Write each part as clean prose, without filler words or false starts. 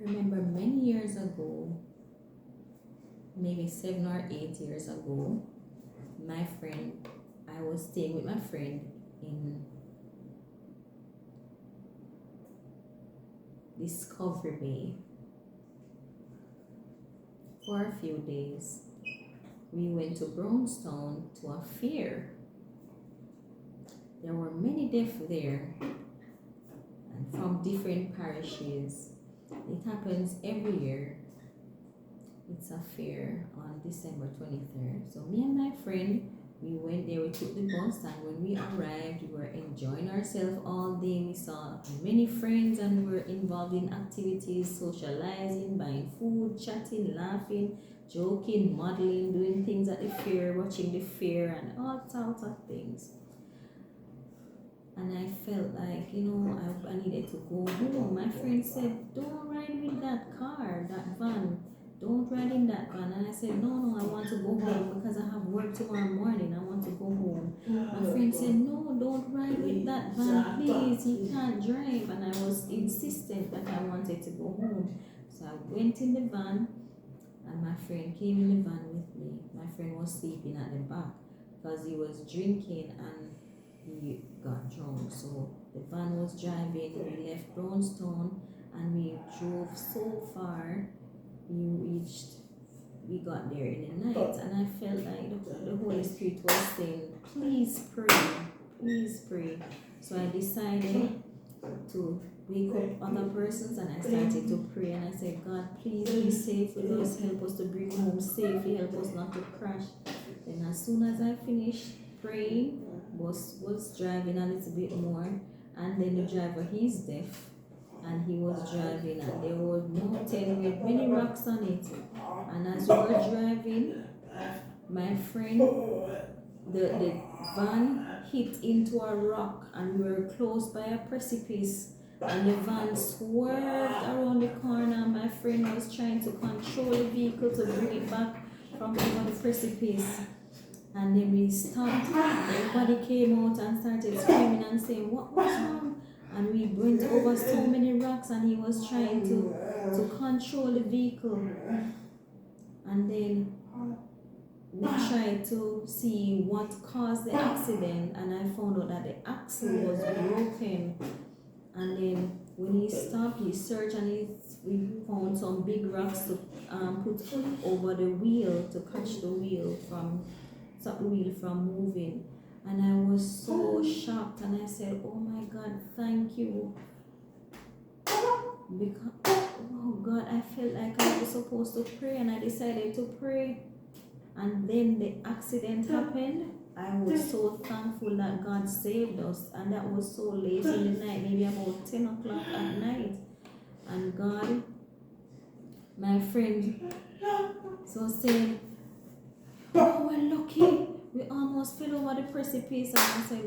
remember many years ago, maybe 7 or 8 years ago, I was staying with my friend in Discovery Bay for a few days. We went to Brownstown to a fair. There were many deaf there and from different parishes. It happens every year. It's a fair on December 23rd. So me and my friend, we went there, we took the bus, and when we arrived, we were enjoying ourselves all day. We saw many friends and we were involved in activities, socializing, buying food, chatting, laughing, joking, modeling, doing things at the fair, watching the fair, and all sorts of things. And I felt like, I needed to go home. My friend said, don't ride with that car, that van. Don't ride in that van. And I said, no, I want to go home because I have work tomorrow morning. I want to go home. My friend said, no, don't ride with that van, please. You can't drive. And I was insistent that I wanted to go home. So I went in the van and my friend came in the van with me. My friend was sleeping at the back because he was drinking and he got drunk. So the van was driving. We left Brownstone and we drove so far. We got there in the night, and I felt like the Holy Spirit was saying, please pray. So I decided to wake up other persons and I started to pray, and I said, God, please be safe with us, help us to bring home safely, help us not to crash. Then as soon as I finished praying, bus was driving a little bit more, and then the driver, he's deaf, and he was driving, and there was mountain with many rocks on it. And as we were driving, my friend, the van hit into a rock, and we were close by a precipice, and the van swerved around the corner. My friend was trying to control the vehicle to bring it back from over the precipice. And then we stopped. Everybody came out and started screaming and saying, what was wrong? And we went over so many rocks, and he was trying to control the vehicle. And then we tried to see what caused the accident, and I found out that the axle was broken. And then when he stopped, he searched, and we found some big rocks to put over the wheel to catch the wheel from, stop the wheel from moving. And I was so shocked, and I said, oh my God, thank you. Because, oh God, I felt like I was supposed to pray, and I decided to pray. And then the accident happened. I was so thankful that God saved us, and that was so late in the night, maybe about 10 o'clock at night. And God, my friend, so said, oh, we're lucky. We almost fell over the precipice, and I said,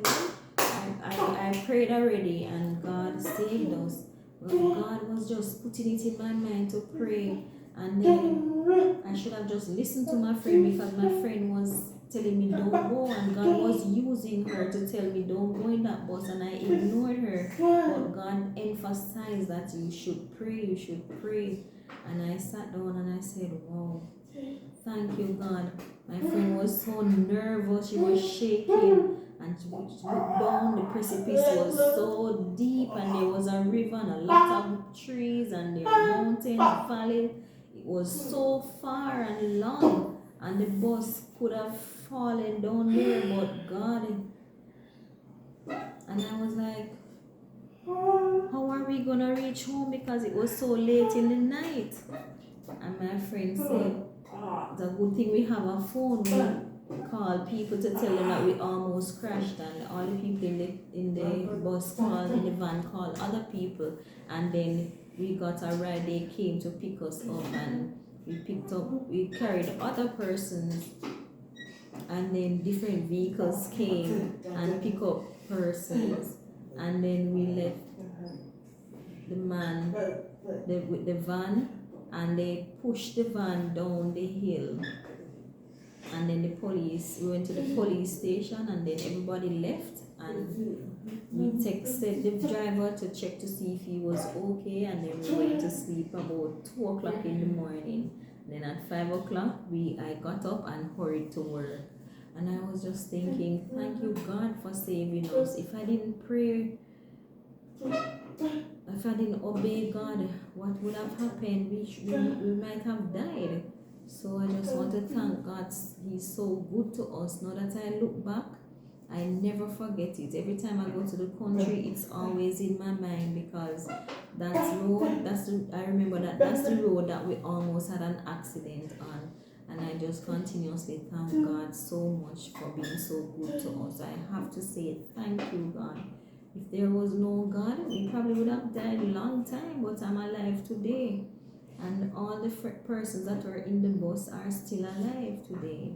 well, I prayed already, and God saved us. But God was just putting it in my mind to pray, and then I should have just listened to my friend, because my friend was telling me don't go, and God was using her to tell me don't go in that bus, and I ignored her. But God emphasized that you should pray. And I sat down and I said, wow, thank you, God. My friend was so nervous, she was shaking, and she looked down. The precipice was so deep, and there was a river and a lot of trees, and there were mountains, valleys. It was so far and long, and the bus could have fallen down there, but God. And I was like, how are we gonna reach home, because it was so late in the night? And my friend said, it's a good thing we have a phone. We call people to tell them that we almost crashed, and all the people in the bus called, in the van called other people, and then we got a ride. They came to pick us up, and we carried other persons, and then different vehicles came and pick up persons, and then we left the man with the van, and they pushed the van down the hill. And then we went to the police station, and then everybody left, and we texted the driver to check to see if he was okay, and then we went to sleep about 2 o'clock in the morning. Then at 5 o'clock, I got up and hurried to work. And I was just thinking, thank you, God, for saving us. If I didn't pray, if I didn't obey God, what would have happened? We might have died. So I just want to thank God. He's so good to us. Now that I look back, I never forget it. Every time I go to the country, it's always in my mind, because I remember that's the road that we almost had an accident on. And I just continuously thank God so much for being so good to us. I have to say thank you, God. If there was no God, we probably would have died a long time, but I'm alive today. And all the persons that were in the bus are still alive today.